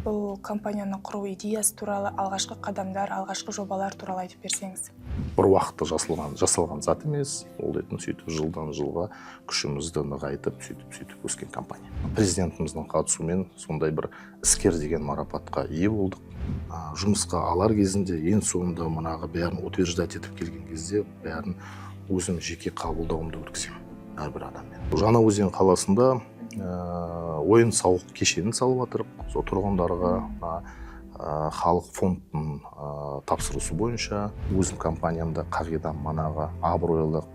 Бұл компанияны құру идеясы туралы, алғашқы қадамдар, алғашқы жобалар туралы айтып берсеңіз. Бір уақытта жасалған зат емес, ол дейтін сөйтіп жылдан жылға күшімізді нығайтып, сөйтіп өскен компания. Президентіміздің қатысуымен сондай бір іскер деген марапатқа ие болдық. Жұмысқа алар кезінде ең соңында мұнағы бәрін утверждать етіп келген кезде бәрін өзім жеке қабылдауымды өткіземін әрбір адаммен. Жаңаөзен қаласында ойын сауық кешенін салып жатырық. Сол тұрғындарға халық фондының тапсырысы бойынша өзім компаниямда қағидам манағы абыройлық,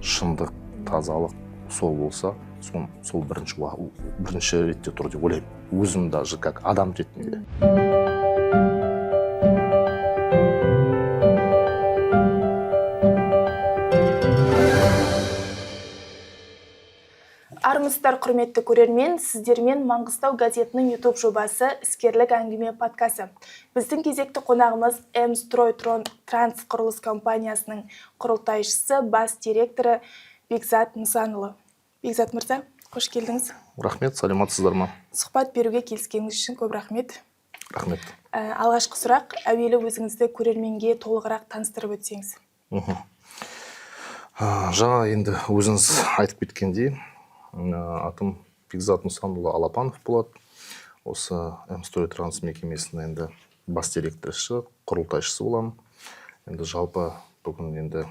шындық, тазалық сол болса, сол бірінші ретте тұр деп ойлаймын. Өзім даже как адам ретінде. Армысыздар, құрметті көрермен, сіздермен Маңғыстау газетінің YouTube жобасы «Іскерлік әңгіме» подкасты. Біздің кезекті қонағымыз М-Строй-Транс құрылыс компаниясының құрылтайшысы, бас директоры Бекзат Нысанұлы. Бекзат мырза, қош келдіңіз. Рахмет, саламатсыздар ма? Сұхбат беруге келіскеніңіз үшін көп рахмет. Рахмет. Алғашқы сұрақ, әуелі өзіңізді көрерменге толығырақ таныстырып өтсеңіз. Жаңа енді өзіңіз айтып кеткендей, атым Бекзат Нысанұлы Алапанов болады. Осы М-Строй-Транс мекемесінің енді бас директоршы, құрылтайшысы боламын. Енді жалпы бүгін енді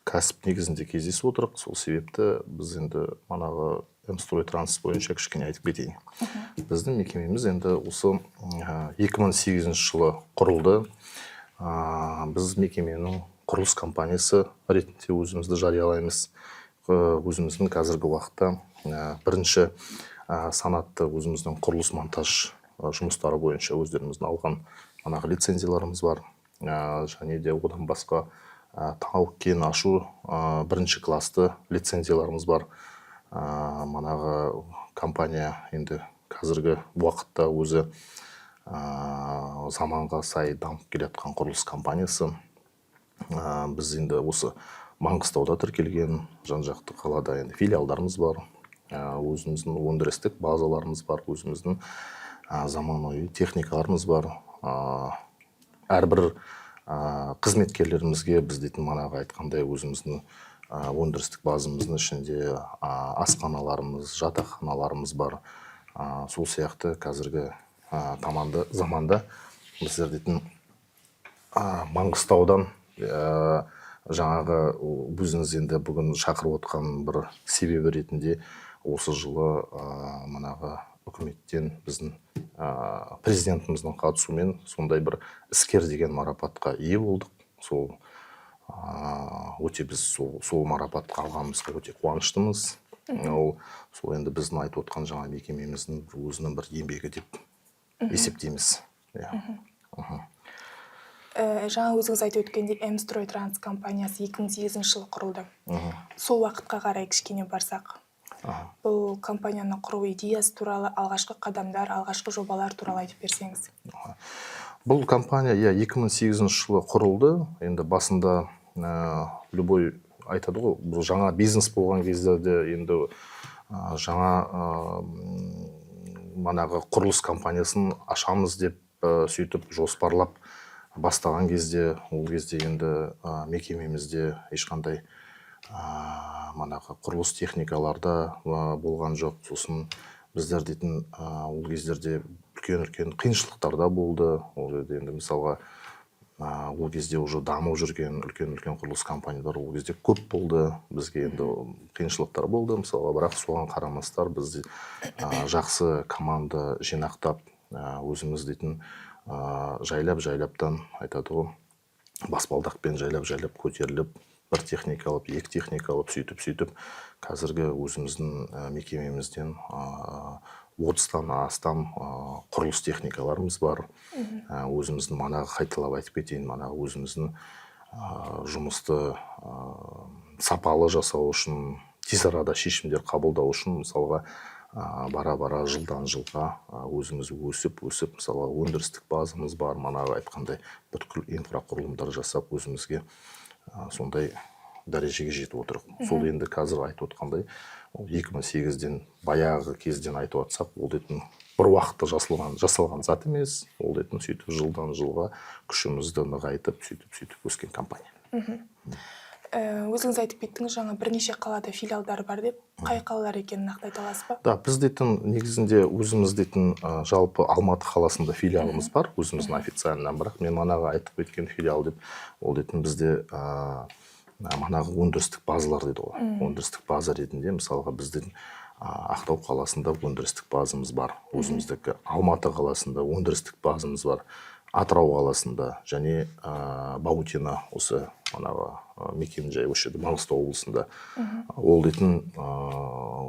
кәсіп негізінде кездесіп отырық. Сол себепті біз енді манағы М-Строй-Транс бойынша кішкене айтып кетейін. Біздің мекемеміз енді осы 2008 жылы құрылды. Біз мекеменің құрылыс компаниясы ретінде өзімізді жариялаймыз. Өзіміздің қазіргі уақытта бірінші санатты өзіміздің құрылыс монтаж жұмыстары бойынша өздеріміздің алған манағы лицензияларымыз бар. Және де одан басқа тау кен ашу бірінші класты лицензияларымыз бар. Манағы компания енді қазіргі уақытта өзі заманға сай дамып келе жатқан құрылыс компаниясы. Біз енді осы Маңғыстауда тіркелген, жан-жақты қалада енді филиалдарымыз бар, өзіміздің өндірістік базаларымыз бар, өзіміздің заманауи техникаларымыз бар. Әрбір қызметкерлерімізге біз дейтін манағы айтқандай өзіміздің өндірістік базамыздың ішінде асханаларымыз, жатақханаларымыз бар. Сол сияқты қазіргі заманда біздер дейтін Маңғыстаудан жаңағы өзіңіз енді бүгін шақырып отқан бір себебі ретінде осы жылы манағы үкіметтен біздің президентіміздің қатысуымен сондай бір іскер деген марапатқа ие болдық. Сол біз сол марапатқа алғанымызға өте қуаныштымыз. Сол енді біздің айтып отқан жаңа мекемеміздің өзінің бір еңбегі деп есептейміз. Жаңа өзіңіз айтып өткендей М-Строй-Транс компаниясы 2008 жылы құрылды. Сол уақытқа қарай кішкене барсақ. Бұл компанияны құру идеясы туралы, алғашқы қадамдар, алғашқы жобалар туралы айтып берсеңіз. Бұл компания 2008 жылы құрылды. Енді басында любой айтады ғой, бұл жаңа бизнес болған кездерде енді жаңа манағы құрылыс компаниясын ашамыз деп сөйтіп жоспарлап бастаған кезде, ол кезде енді мекемемізде ешқандай манағы құрылыс техникаларда болған жоқ. Сосын біздер дейтін ол кездерде үлкен қиыншылықтарда болды. Ол жерде енді мысалға ол кезде уже дамып жүрген үлкен құрылыс компаниялар ол кезде көп болды. Бізге енді қиыншылықтар болды. Мысалға, бірақ соған қарамастан біз жақсы команда жинақтап өзіміз дейтін жайлаптан айтады ғой, баспалдақпен жайлап көтеріліп, бір техника алып, екі техника алып, сөйтіп қазіргі өзіміздің мекемемізден 30-тан астам құрылыс техникаларымыз бар. Өзіміздің манағы қайталап айтып кетейін, манағы өзіміздің жұмысты сапалы жасау үшін, тез арада шешімдер қабылдау үшін, мысалға бара жылдан жылға өзіміз өсіп, мысалға өндірістік базамыз бар, манағы айтқандай бүткіл инфрақұрылымдар жасап өзімізге сондай дәрежеге жетіп отырық. Сол енді қазір айтып отқандай, 2008-ден баяғы кезден айтып атсақ, ол дейтін бір уақытта жасалған зат емес. Ол дейтін сөйтіп жылдан жылға күшімізді нығайтып, сөйтіп өскен компания. Өзіңіз айтып кеттіңіз, жаңа бірнеше қалада филиалдар бар деп. Қай қалалар екенін нақты айта аласыз ба? Да, біз дейтін негізінде өзіміз дейтін жалпы Алматы қаласында филиалымыз бар, өзіміздің официальнан, бірақ мен манағы айтып кеткен филиал деп, ол дейтін бізде манағы өндірістік базалар дейді ғой. Өндірістік база ретінде мысалға біздің Ақтау қаласында өндірістік базамыз бар, өзіміздікі Алматы қаласында өндірістік базамыз бар, Атырау қаласында және Баутина осы манағы мекен-жай осы жерде Маңғыстау облысында. Ол дейтін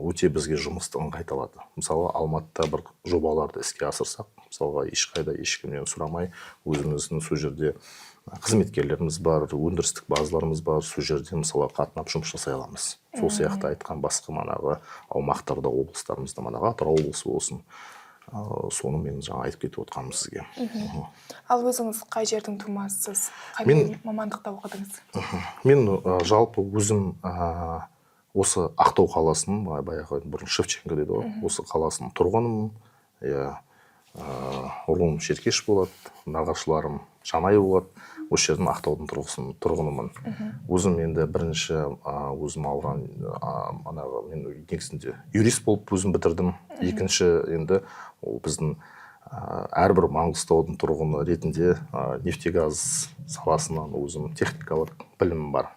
өте бізге жұмысты ыңғайталады. Мысалы Алматыда бір жобаларды іске асырсақ, мысалға ешқайда ешкімнен сұрамай өзіміздің сол жерде қызметкерлеріміз бар, өндірістік базаларымыз бар, сол жерде мысалы қатынап жұмыс жасай аламыз. Сол сияқты айтқан басқа манағы аумақтарда, облыстарымызда манағы Атырау облысы болсын. Соны мен жаңа айтып кетіп отқаным сізге. Ал өзіңіз қай жердің тумасысыз? Қай мамандықта оқыдыңыз? Мен жалпы өзім осы Ақтау қаласының, баяғы бұрын Шевченко дейді ғой, осы қаласының тұрғынымын. Ұлым Шеркеш болады, нағашыларым Жанай болады. Осы жердің Ақтаудың тұрғынымын. Өзім енді бірінші өзім алған манағы мен негізінде юрист болып өзім бітірдім. Екінші енді ол біздің әрбір Маңғыстаудың тұрғыны ретінде нефтегаз саласынан өзім техникалық білімім бар.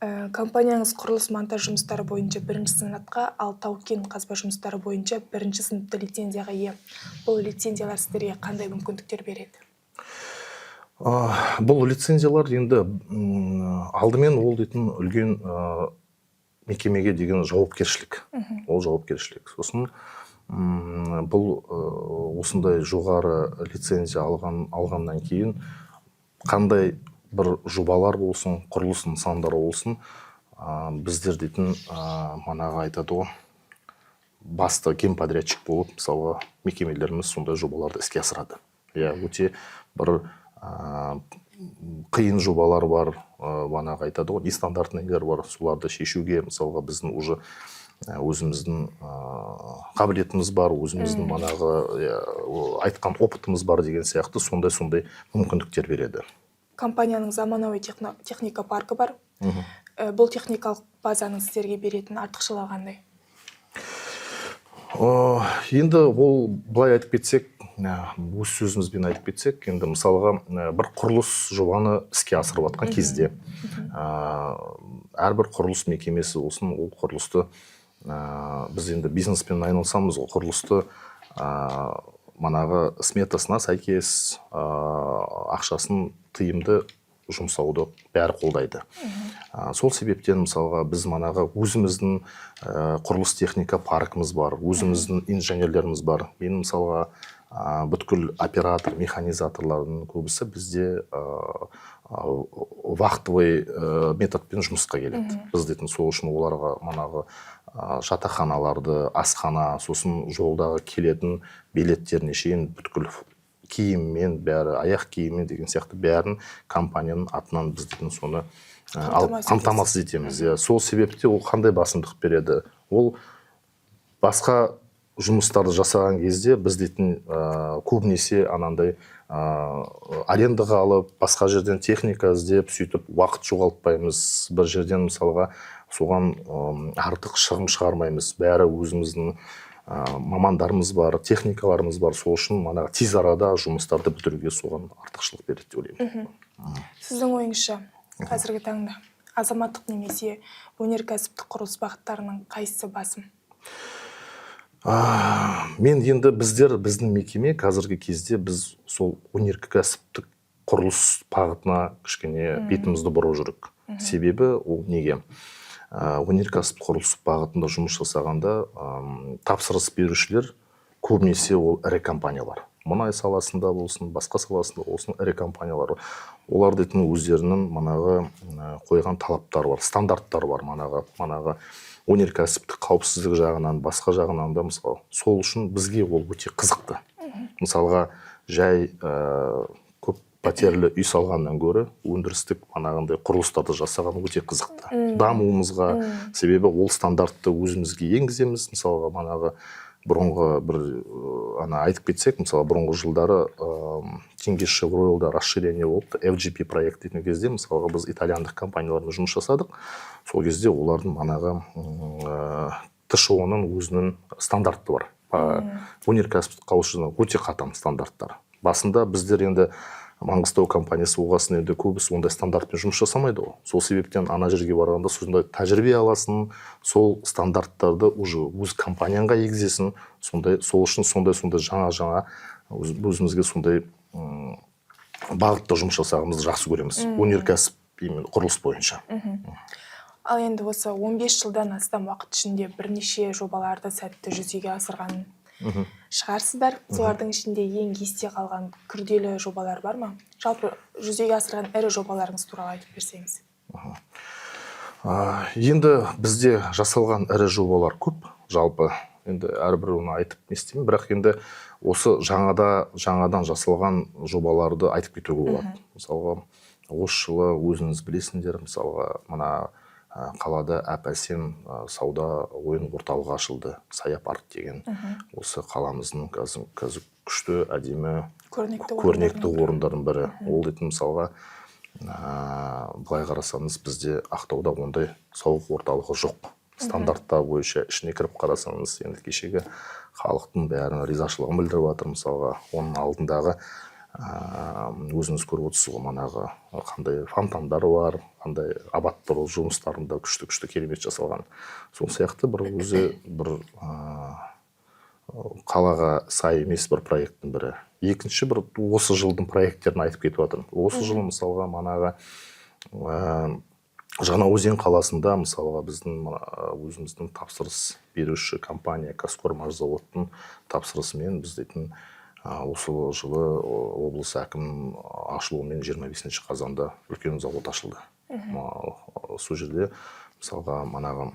Компанияңыз құрылыс монтаж жұмыстары бойынша бірінші санатқа, ал тау-кен қазба жұмыстары бойынша бірінші сыныпты лицензияға ие. Бұл лицензиялар сіздерге қандай мүмкіндіктер береді? Бұл лицензиялар енді алдымен ол дейтін үлкен мекемеге деген жауапкершілік. Ол жауапкершілік. Сосын бұл осындай жоғары лицензия алғаннан кейін қандай бір жобалар болсын, құрылыс нысандары болсын, біздер дейтін манағы айтады ғой, басты генподрядчик болып, мысалы, мекемелеріміз сондай жобаларды іске асырады. Өте бір қиын жобалар бар, манағы айтады ғой, нестандартнылар бар, соларды шешуге, мысалға, біздің уже өзіміздің қабілетіміз бар, өзіміздің манағы айтқан опытымыз бар деген сияқты сондай мүмкіндіктер береді. Компанияның заманауи техника паркі бар. Бұл техникалық базаның сіздерге беретін артықшылығы қандай? Енді ол былай айтып кетсек, өз сөзімізбен айтып кетсек, енді мысалға бір құрылыс жобаны іске асырып жатқан кезде, әрбір құрылыс мекемесі болсын, ол құрылысты біз енді бизнеспен айналысамыз, ол құрылысты манағы сметасына сәйкес ақшасын тиімді жұмсауды бәрі қолдайды. Сол себептен мысалға біз манағы өзіміздің құрылыс техника паркіміз бар, өзіміздің инженерлеріміз бар. Мен мысалға бүткіл оператор, механизаторлардың көбісі бізде вахтовый методпен жұмысқа келеді. Біз дейтін сол үшін оларға манағы жатақханаларды, асхана, сосын жолдағы келетін билеттеріне шейін бүткіл киіммен, бәрі аяқ киіммен деген сияқты бәрін компанияның атынан біз дейтін соны қамтамасыз етеміз. Сол себепте ол қандай басымдық береді? Ол басқа жұмыстарды жасаған кезде біз дейтін көбінесе анандай арендаға алып, басқа жерден техника іздеп, сөйтіп уақыт жоғалтпаймыз. Бір жерден мысалға соған артық шығын шығармаймыз. Бәрі өзіміздің мамандарымыз бар, техникаларымыз бар. Сол үшін манағы тез арада жұмыстарды бітіруге соған артықшылық береді деп ойлаймын. Сіздің ойыңызша қазіргі таңда азаматтық немесе өнеркәсіптік құрылыс бағыттарының қайсысы басым? Мен енді біздің мекеме қазіргі кезде біз сол өнеркәсіптік құрылыс бағытына кішкене бетімізді бұрып жүрік. Себебі ол неге? Өнеркәсіп құрылыс бағытында жұмыс жасағанда тапсырыс берушілер көбінесе ол ірі компаниялар. Мұнай саласында болсын, басқа саласында болсын ірі компаниялар. Олар дейтін өздерінің манағы қойған талаптар бар, стандарттар бар манағы өнеркәсіптік қауіпсіздік жағынан, басқа жағынан да мысалы. Сол үшін бізге ол өте қызықты. Мысалға жай көп пәтерлі үй салғаннан гөрі өндірістік манағындай құрылыстарды жасаған өте қызықты. Дамуымызға себебі ол стандартты өзімізге енгіземіз. Мысалға манағы бұрынғы бір айтып кетсек, мысалы бұрынғы жылдары Теңге Шевройлда расширение болыпты, FGP проект дейтін кезде, мысалға біз итальяндық компаниялармен жұмыс жасадық. Сол кезде олардың манағы ТШО-ның өзінің стандарты бар. Өнеркәсіп қауышының өте қатаң стандарттар. Басында біздер енді Маңғыстау компаниясы оғасын енді көбісі ондай стандартпен жұмыс жасамайды ғой. Сол себептен ана жерге барғанда сондай тәжірибе аласын, сол стандарттарды уже өз компанияңға егізесін, сол үшін сондай жаңа өзімізге сондай бағытта жұмыс жасағымызды жақсы көреміз. Өнеркәсіп именно құрылыс бойынша. Ал енді осы 15 жылдан астам уақыт ішінде бірнеше жобаларды сәтті жүзеге асырған шығарсыздар. Солардың ішінде ең есте қалған күрделі жобалар бар ма? Жалпы жүзеге асырған ірі жобаларыңыз туралы айтып берсеңіз. Енді бізде жасалған ірі жобалар көп. Жалпы енді әрбір оны айтып не істеймін, бірақ енді осы жаңадан жасалған жобаларды айтып кетуге болады. Мысалға, осы жылы өзіңіз білесіңдер, мысалға мына қалада әп-әсем сауда ойын орталығы ашылды, Саяпарк деген. Осы қаламыздың қазір күшті, әдемі, көрнекті орындардың бірі. Ол дейтін мысалға, былай қарасаңыз, бізде Ақтауда ондай сауық орталығы жоқ. Стандартта бойынша ішіне кіріп қарасаңыз, енді кешегі халықтың бәрін ризашылығын білдіріп жатыр. Мысалға, оның алдындағы өзіңіз көріп отырсыз ғой, манағы қандай фонтандары бар, қандай абаттандыру жұмыстарында күшті керемет жасалған. Сол сияқты бір өзі бір қалаға сай емес бір проекттің бірі. Екінші бір осы жылдың проекттерін айтып кетіп жатырмын. Осы жылы мысалға манағы Жаңаөзен қаласында мысалға біздің өзіміздің тапсырыс беруші компания Казкормашзаводтың тапсырысымен біз дейтін осы жылы облыс әкім ашылуымен 25 қазанда үлкен завод ашылды. Сол жерде мысалға манағы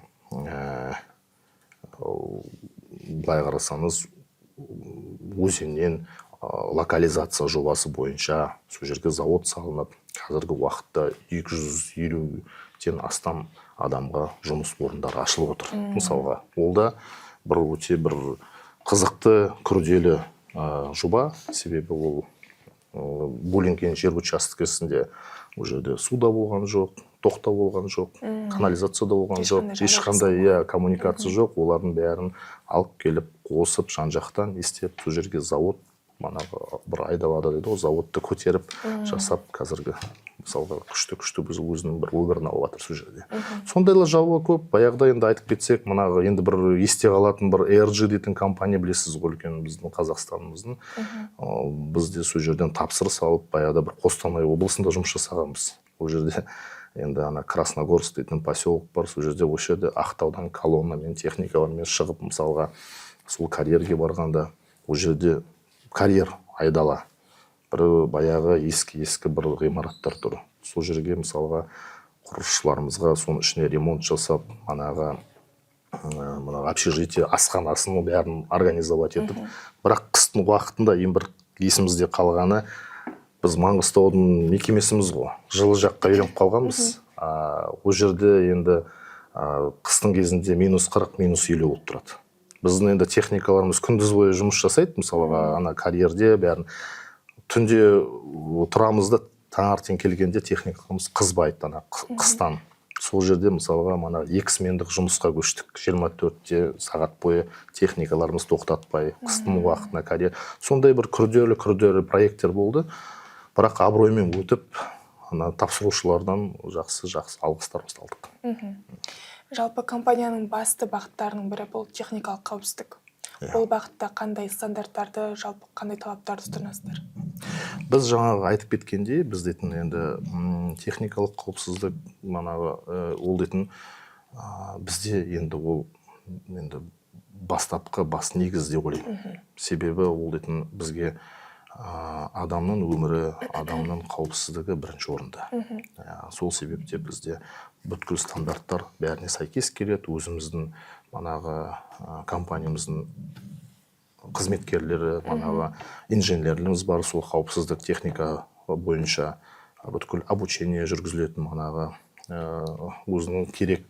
былай қарасаңыз өзеннен локализация жобасы бойынша сол жерге завод салынып, қазіргі уақытта 250-ден астам адамға жұмыс орындары ашылып отыр. Мысалға, ол да бір өте бір қызықты, күрделі жоба, себебі ол бөлінген жер учаскесінде ол жерде суда болған жоқ, тоқта болған жоқ, канализацияда болған жоқ, ешқандай коммуникация жоқ. Олардың бәрін алып келіп, қосып, жан-жақтан істеп, сол жерге завод, манағы бір айдалада дейді ғой, заводты көтеріп жасап, қазіргі мысалға күшті біз өзінің бір өмірін алып жатыр сол жерде. Сондайлар жоба көп. Баяғыда енді айтып кетсек, манағы енді бір есте қалатын бір RG дейтін компания, білесіз ғой, үлкен біздің Қазақстанымыздың. Бізде сол жерден тапсырыс алып, баяғыда бір Қостанай облысында жұмыс жасағанбыз. Ол жерде енді ана Красногорск дейтін поселок бар, сол жерде осы жерде Ақтаудан колоннамен, техникалармен шығып, мысалға сол карьерге барғанда, ол жерде карьер айдала. Бір баяғы ескі бір ғимараттар тұр. Сол жерге мысалға құрылысшыларымызға соның ішіне ремонт жасап, манағы общежитие асханасын бәрін организовать етіп. Бірақ қыстың уақытында ең бір есімізде қалғаны, біз Маңғыстаудың мекемесіміз ғой, жылы жаққа үйреніп қалғанбыз. Ол жерде енді қыстың кезінде -40, -50 болып тұрады. Біздің енді техникаларымыз күндіз бойы жұмыс жасайды, мысалға ана карьерде бәрін. Түнде тұрамыз да, таңертең келгенде техникамыз қызбайды, ана қыстан. Сол жерде мысалға мана 2 смендік жұмысқа көштік. 24-те сағат бойы техникаларымыз тоқтатпай, қыстың уақытына карьер. Сондай бір күрделі проекттер болды. Бірақ абыроймен өтіп, тапсырушылардан жақсы алғыстарымызды алдық. Жалпы компанияның басты бағыттарының бірі бұл техникалық қауіпсіздік. Бұл бағытта қандай стандарттарды, жалпы қандай талаптарды ұстанасыздар? Біз жаңағы айтып кеткенде, біз дейтін енді техникалық қауіпсіздік, ол дейтін бізде енді ол енді бастапқы бас негіз деп ойлаймын. Себебі ол дейтін бізге адамның өмірі, адамның қауіпсіздігі бірінші орында. Сол себепте бізде бүткіл стандарттар бәріне сәйкес келеді. Өзіміздің компаниямыздың қызметкерлері, инженерлеріміз бар, сол қауіпсіздік техника бойынша бүткіл обучение жүргізілетін манағы өзінің керек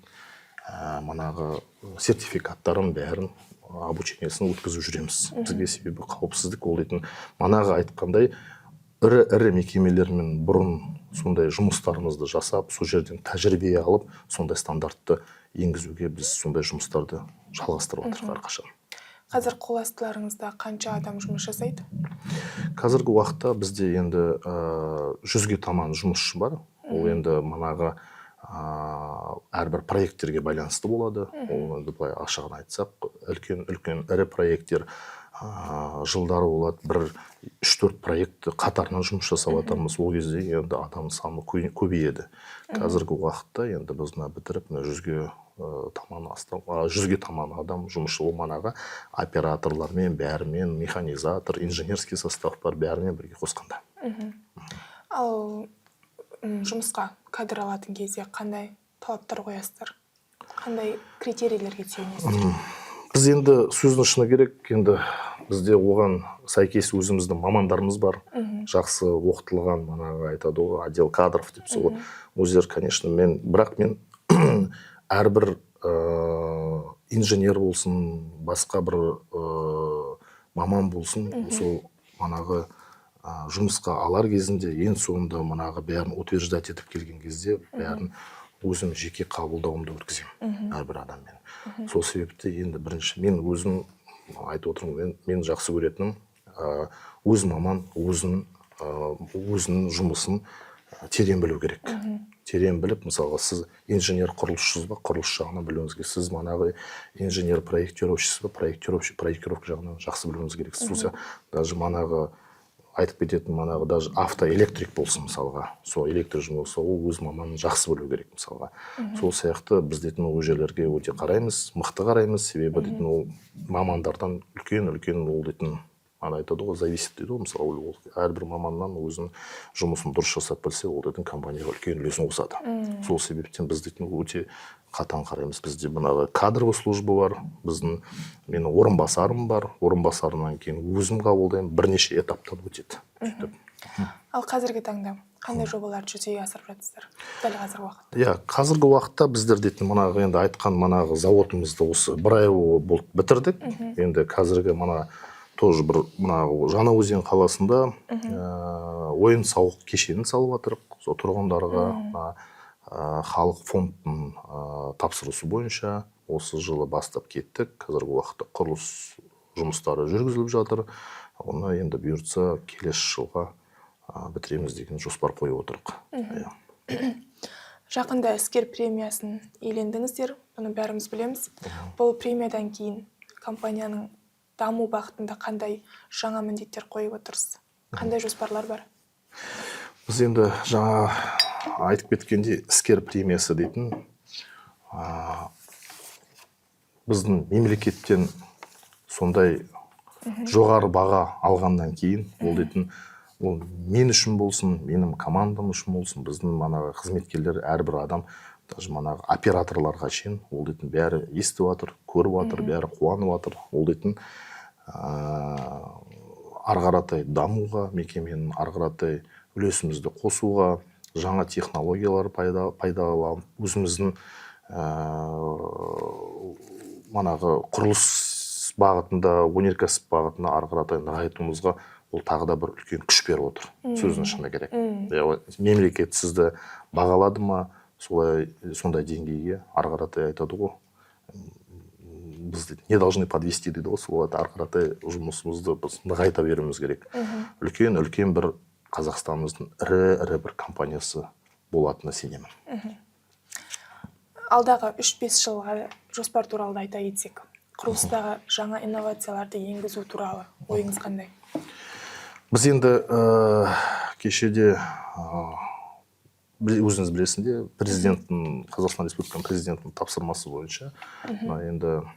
манағы сертификаттарын бәрін обучениесін өткізіп жүреміз. Бізге себебі қауіпсіздік ол дейтін манағы айтқандай ірі мекемелермен бұрын сондай жұмыстарымызды жасап, сол жерден тәжірибе алып, сондай стандартты енгізуге біз сондай жұмыстарды жалғастырып отырмыз әрқашан. Қазір қол астыларыңызда қанша адам жұмыс жасайды? Қазіргі уақытта бізде енді 100-ге таман жұмысшы бар. Ол енді манағы әрбір проекттерге байланысты болады. Ол енді былай ашығын айтсақ, үлкен ірі проекттер жылдары болады, бір 3-4 проектті қатарынан жұмыс жасап жатамыз. Ол кезде енді адам саны көбейеді. Қазіргі уақытта енді біз бітіріп 100-ге таман адам жұмысшы, ол манағы операторлармен, бәрімен, механизатор, инженерский составтар бәрімен бірге қосқанда. Ал жұмысқа кадр алатын кезде қандай талаптар қоясыздар? Қандай критерийлерге сүйенесіздер? Біз енді сөздің шыны керек, енді бізде оған сәйкес өзіміздің мамандарымыз бар. Жақсы оқытылған, манағы айтады ғой, отдел кадров деп сол. Өздері, конечно, бірақ мен әрбір инженер болсын, басқа бір маман болсын, сол манағы жұмысқа алар кезінде ең соңында манағы бәрін утверждать етіп келген кезде бәрін өзім жеке қабылдауымды өткіземін әрбір адаммен. Сол себепті енді бірінші мен өзім айтып отырмын, мен жақсы көретінім өз маман өзінің жұмысын терең білу керек. Терең біліп, мысалға сіз инженер құрылысшысыз ба, құрылыс жағынан білуіңіз керек. Сіз манағы инженер проектировщисіз ба, проектировка жағынан жақсы білуіңіз керек. Сол даже манағы айтып кететін манағы даже автоэлектрик болсын мысалға, сол электр жұмысы, ол өз маманын жақсы білу керек мысалға. Сол сияқты біз дейтін ол жерлерге өте қараймыз, мықты қараймыз, себебі дейтін ол мамандардан үлкен ол дейтін айтады ғой, зависит дейді ғой, мысалы әрбір маманнан өзінің жұмысын дұрыс жасап білсе, ол дейтін компанияға үлкен үлесін қосады. Сол себептен біз дейтін өте қатаң қараймыз. Бізде манағы кадровый служба бар, біздің менің орынбасарым бар, орынбасарынан кейін өзім қабылдаймын, бірнеше этаптан өтеді. Ал қазіргі таңда қандай жобаларды жүзеге асырып жатсыздар? Дәл қазіргі уақытта? Иә, қазіргі уақытта біздер дейтін манағы енді айтқан манағы заводымызды осы 1 ай болып бітірдік. Енді қазіргі тоже бір Жаңаөзен қаласында ойын сауық кешенін салып жатырық. Сол тұрғындарға халық фондының тапсырысы бойынша осы жылы бастап кеттік. Қазіргі уақытта құрылыс жұмыстары жүргізіліп жатыр. Оны енді бұйыртса келесі жылға бітіреміз деген жоспар қойып отырық. Жақында іскер премиясын иелендіңіздер, бұны бәріміз білеміз. Бұл премиядан кейін компанияның даму бағытында қандай жаңа міндеттер қойып отырсыз? Қандай жоспарлар бар? Біз енді жаңа айтып кеткенде іскер премиясы дейтін біздің мемлекеттен сондай жоғары баға алғаннан кейін, ол дейтін ол мен үшін болсын, менің командам үшін болсын, біздің манағы қызметкерлер әрбір адам, даже манағы операторларға шейін ол дейтін бәрі естіп жатыр, көріп жатыр, бәрі қуанып жатыр. Ол дейтін арғаратай дамуға, мекеменің арғаратай үлесімізді қосуға, жаңа технологиялар пайдаланып, өзіміздің манағы құрылыс бағытында, өнеркәсіп бағытында арғаратай нығайтуымызға ол тағы да бір үлкен күш беріп отыр. Сөздің шыны керек. Мемлекет сізді бағалады ма, сондай деңгейге арғаратай айтады ғой. Біз не должны подвести дейді ғой, сол арғаратай жұмысымызды біз нығайта беруіміз керек. Үлкен бір Қазақстанымыздың ірі бір компаниясы болатынына сенемін. Алдағы 3-5 жылға жоспар туралы айта кетсек, құрылыстағы жаңа инновацияларды енгізу туралы ойыңыз қандай? Біз енді кешеде өзіңіз білесінде Қазақстан Республикасының президентінің тапсырмасы бойынша енді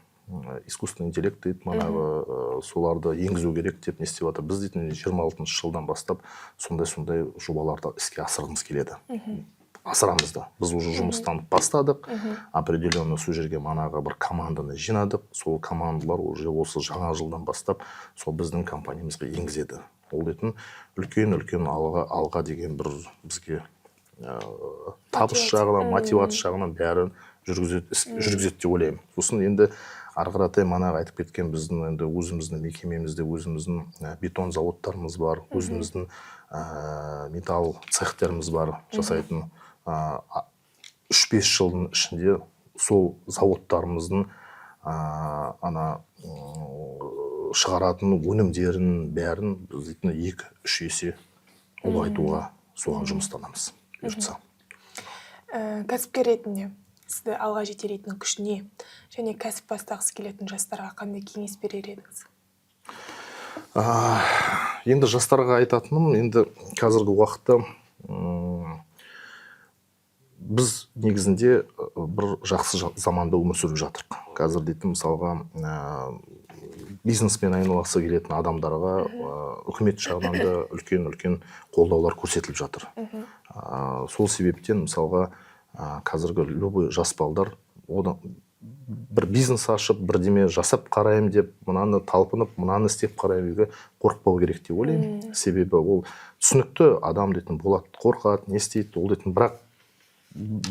искусственный интеллект дейді, манағы соларды енгізу керек деп не істеп жатыр. Біз дейтін 26 жылдан бастап сондай жобаларды іске асырғымыз келеді. асырамыз да. Біз уже жұмыстан бастадық, определенно сол жерге манағы бір команданы жинадық, сол командалар уже осы жаңа жылдан бастап сол біздің компаниямызға енгізеді. Ол дейтін үлкен алға деген бір бізге табыс жағынан, мотивация жағынан бәрін жүргізеді деп ойлаймын. Сосын енді ары қаратай манағы айтып кеткен біздің енді өзіміздің мекемемізде өзіміздің бетон заводтарымыз бар, өзіміздің металл цехтеріміз бар жасайтын. 3-5 жылдың ішінде сол заводтарымыздың шығаратын өнімдерін бәрін біз 2-3 есе ұлғайтуға соған жұмыстанамыз. Бұйыртса. Кәсіпкер ретінде сізді алға жетелейтін күш не? Және кәсіп бастағысы келетін жастарға қандай кеңес берер едіңіз? Енді жастарға айтатыным, енді қазіргі уақытта біз негізінде бір жақсы заманда өмір сүріп жатырық. Қазір дейтін мысалға бизнеспен айналғысы келетін адамдарға үкімет жағынан да үлкен қолдаулар көрсетіліп жатыр. Сол себептен мысалға қазіргі любой жас балдар бір бизнес ашып, бірдеме жасап қарайым деп, мынаны талпынып, мынаны істеп қарайым қорықпау керек деп ойлаймын. Себебі ол түсінікті адам дейтін болады, қорқады, не істейді, ол дейтін, бірақ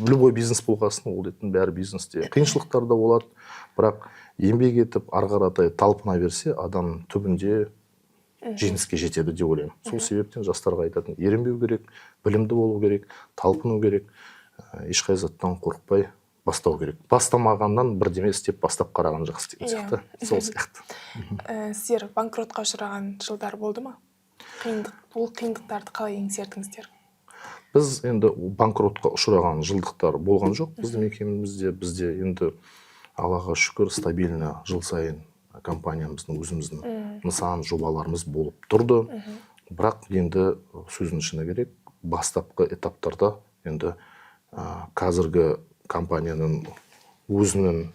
любой бизнес болғасын, ол дейтін бәрі бизнесте қиыншылықтар да болады, бірақ еңбек етіп, ары қаратай талпына берсе, адам түбінде жеңіске жетеді деп ойлаймын. Сол себептен жастарға айтатын, ерінбеу керек, білімді болу керек, талпыну керек, ешқай заттан қорықпай бастау керек. Бастамағаннан бірдеме істеп бастап қараған жақсы деген сияқты. Сол сияқты. Сіздер банкротқа ұшыраған жылдар болды ма? Ол қиындықтарды қалай еңсердіңіздер? Біз енді банкротқа ұшыраған жылдықтар болған жоқ. Біздің мекемемізде, бізде енді Аллаға шүкір стабильно жыл сайын компаниямыздың өзіміздің нысан жобаларымыз болып тұрды. Бірақ енді сөздің шыны керек, бастапқы этаптарда енді қазіргі компанияның өзінің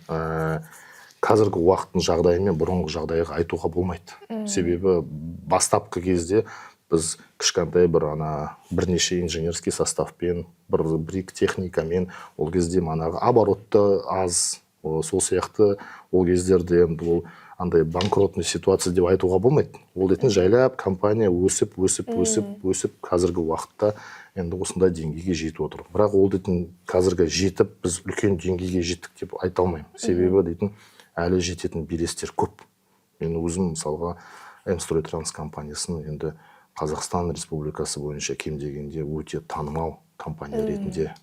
қазіргі уақыттың жағдайы мен бұрынғы жағдайға айтуға болмайды. Себебі бастапқы кезде біз кішкентай бірнеше инженерский составпен, бір техникамен, ол кезде манағы оборотты аз, сол сияқты ол кездерде енді ол андай банкротный ситуация деп айтуға болмайды. Ол дейтін жайлап компания өсіп қазіргі уақытта енді осындай деңгейге жетіп отыр. Бірақ ол дейтін қазіргі жетіп біз үлкен деңгейге жеттік деп айта алмаймын. Себебі дейтін әлі жететін белестер көп. Мен өзім мысалға М-Строй-Транс компаниясын енді Қазақстан Республикасы бойынша кем дегенде өте танымал компания ретінде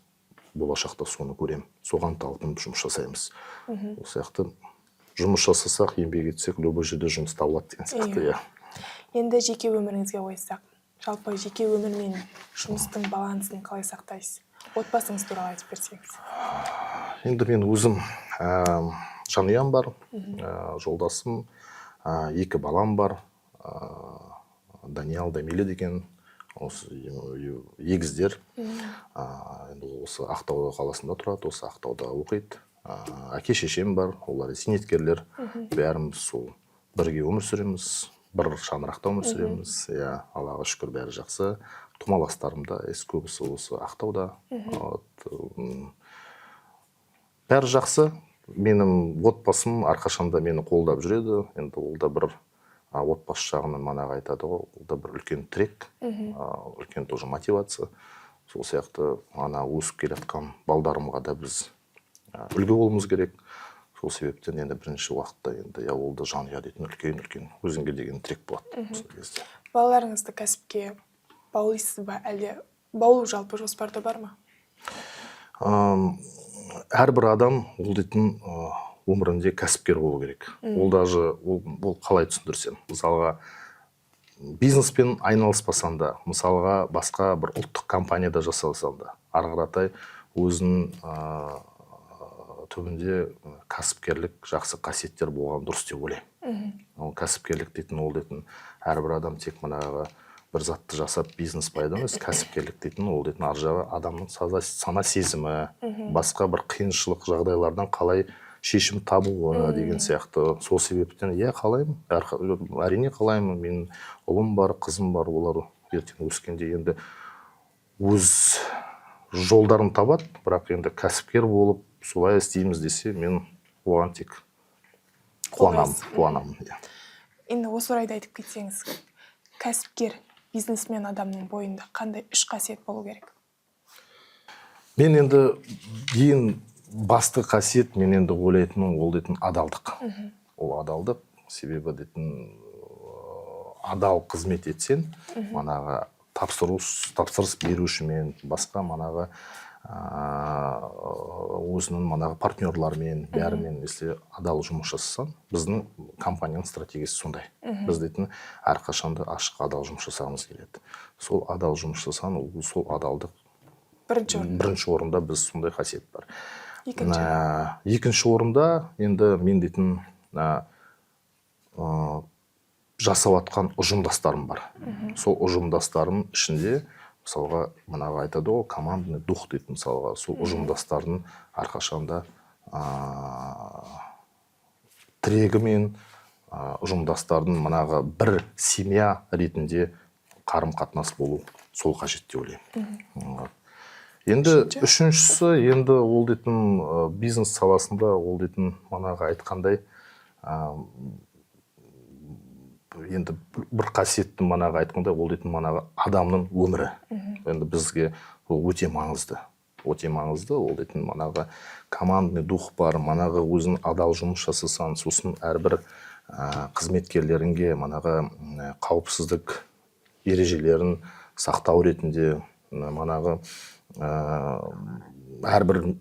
болашақта соны көрем. Соған талпынып жұмыс жасаймыз. Ол сияқты жұмыс жасасақ, еңбек етсек, любой жерде жұмыс табылады деген сияқты. Енді жеке өміріңізге ойсақ, жалпы жеке өмір мен жұмыстың балансын қалай сақтайсыз? Отбасыңыз туралы айтып берсеңіз. Енді мен өзім жанұям бар, жолдасым, 2 балам бар, Даниал, Дамиле деген осы егіздер. Осы Ақтау қаласында тұрады, осы Ақтауда оқиды. Әке шешем бар, олар зейнеткерлер. Бәріміз сол бірге өмір сүреміз, бір шаңырақта өмір сүреміз. Аллаға шүкір бәрі жақсы. Тумаластарым да көбісі осы Ақтауда. Бәрі жақсы. Менің отбасым әрқашанда мені қолдап жүреді. Енді ол да бір отбасы жағынан манағы айтады ғой, ол да бір үлкен тірек, үлкен тоже мотивация. Сол сияқты өсіп келе жатқан балдарымға да біз үлгі болуымыз керек. Сол себептен енді бірінші уақытта енді ол да жанұя дейтін үлкен өзіңге деген тірек болады. Балаларыңызды кәсіпке баулайсыз ба, әлде баулу жалпы жоспарда бар ма? Әрбір адам ол дейтін өмірінде кәсіпкер болу керек. Ол қалай түсіндірсем, мысалға бизнеспен айналыспасаң да, мысалға басқа бір ұлттық компанияда жасалсаң да, ары қаратай өзінің түбінде кәсіпкерлік жақсы қасиеттер болған дұрыс деп ойлаймын. Ол кәсіпкерлік дейтін әрбір адам тек манағы бір затты жасап бизнес пайда емес, кәсіпкерлік дейтін ол дейтін ар жағы адамның сана сезімі, басқа бір қиыншылық жағдайлардан қалай шешім табуы деген сияқты. Сол себептен қалаймын, әрине қалаймын. Менің ұлым бар, қызым бар, олар ертең өскенде енді өз жолдарын табады, бірақ енді кәсіпкер болып солай істейміз десе, мен оған тек қуанамын. Енді осы орайда айтып кетсеңіз, кәсіпкер, бизнесмен адамның бойында қандай үш қасиет болу керек? Мен енді ең басты қасиет, мен енді ойлайтыным, ол дейтін адалдық. Ол адалдық, себебі дейтін адал қызмет етсен, манағы тапсырыс берушімен, басқа манағы өзінің манағы партнерлармен, бәрімен если адал жұмыс жасасаң, біздің компанияның стратегиясы сондай. Біз дейтін әрқашанда ашық адал жұмыс жасағымыз келеді. Сол адал жұмыс жасасаң, сол адалдық бірінші орында біз сондай қасиет бар. Екінші орында енді мен дейтін жасап атқан ұжымдастарым бар. Сол ұжымдастарым ішінде мысалға мынағы айтады ғой, командный дух дейтін, мысалға сол ұжымдастардың әрқашанда тірегі мен ұжымдастардың мынағы бір семья ретінде қарым-қатынас болу, сол қажет деп ойлаймын. Енді үшіншісі, енді ол дейтін бизнес саласында, ол дейтін манағы айтқандай, енді бір қасиетті манағы айтқандай, ол дейтін манағы адамның өмірі. Енді бізге ол өте маңызды. Ол дейтін манағы командный дух бар, манағы өзің адал жұмыс жасасаң, сосын әрбір қызметкерлеріңге манағы қауіпсіздік ережелерін сақтау ретінде, манағы әрбір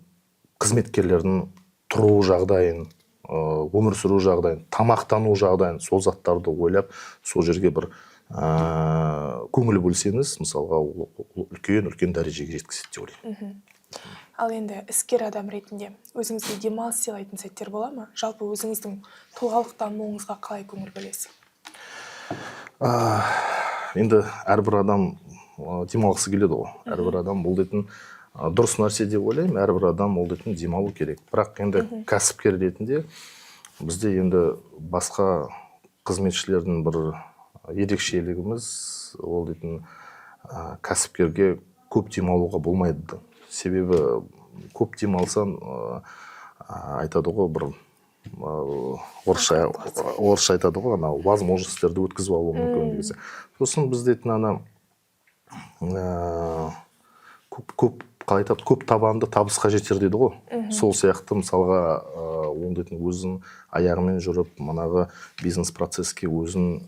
қызметкерлердің тұру жағдайын, өмір сүру жағдайын, тамақтану жағдайын, сол заттарды ойлап, сол жерге бір көңіл бөлсеңіз, мысалға үлкен дәрежеге жеткізеді деп ойлаймын. Ал енді іскер адам ретінде өзіңізге демалыс сыйлайтын сәттер бола ма? Жалпы өзіңіздің тұлғалық дамуыңызға қалай көңіл бөлесіз? Енді әрбір адам демалғысы келеді ғой. Әрбір адам бұл дейтін дұрыс нәрсе деп ойлаймын, әрбір адам ол дейтін демалу керек. Бірақ енді кәсіпкер ретінде бізде енді басқа қызметшілердің бір ерекшелігіміз, ол дейтін кәсіпкерге көп демалуға болмайды. Себебі көп демалсан, айтады ғой, бір орысша айтады ғой, возможностьтерді өткізіп алуы мүмкін десе. Сосын біз дейтін көп табанды табысқа жетер дейді ғой. Сол сияқты мысалға ол дейтін өзін аяғымен жүріп, манағы бизнес процесске өзін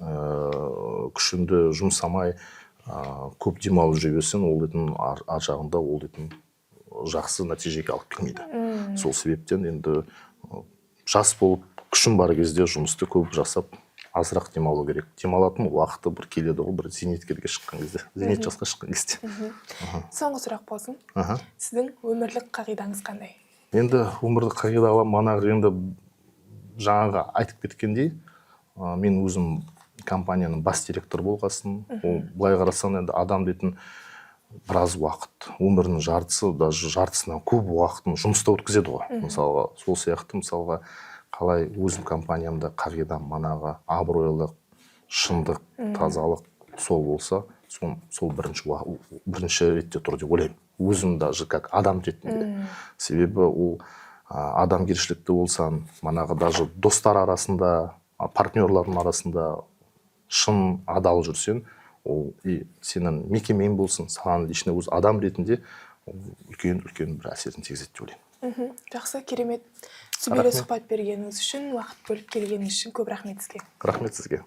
күшінді жұмсамай көп демалып жүрсең, ол дейтін ар жағында ол дейтін жақсы нәтижеге алып келмейді. Сол себептен енді жас болып күшін бар кезде жұмысты көп жасап, азырақ демалу керек. Демалатын уақыты бір келеді ғой, бір зейнеткерге шыққан кезде, зейнет жасқа шыққан кезде. Соңғы сұрақ болсын. Сіздің өмірлік қағидаңыз қандай? Енді өмірлік қағидалар манағы енді жаңағы айтып кеткендей, мен өзім компанияның бас директор болғасын, ол былай қарасаң енді адам дейтін біраз уақыт, өмірінің жартысы, даже жартысынан көп уақытын жұмыста өткізеді ғой. Мысалға, сол сияқты мысалға қалай өзім компаниямда қағидам манағы абыройлық, шындық, тазалық сол болса, сол бірінші ретте тұр деп ойлаймын. Өзім даже как адам ретінде. Себебі ол адамгершілікті болсан, манағы даже достар арасында, партнерлардың арасында шын адал жүрсен, ол сенің мекемең болсын, саған лично өз адам ретінде үлкен бір әсерін тигізеді деп ойлаймын. Жақсы, керемет. Сүбелі сұхбат бергеніңіз үшін, уақыт бөліп келгеніңіз үшін көп рахмет сізге. Рахмет сізге.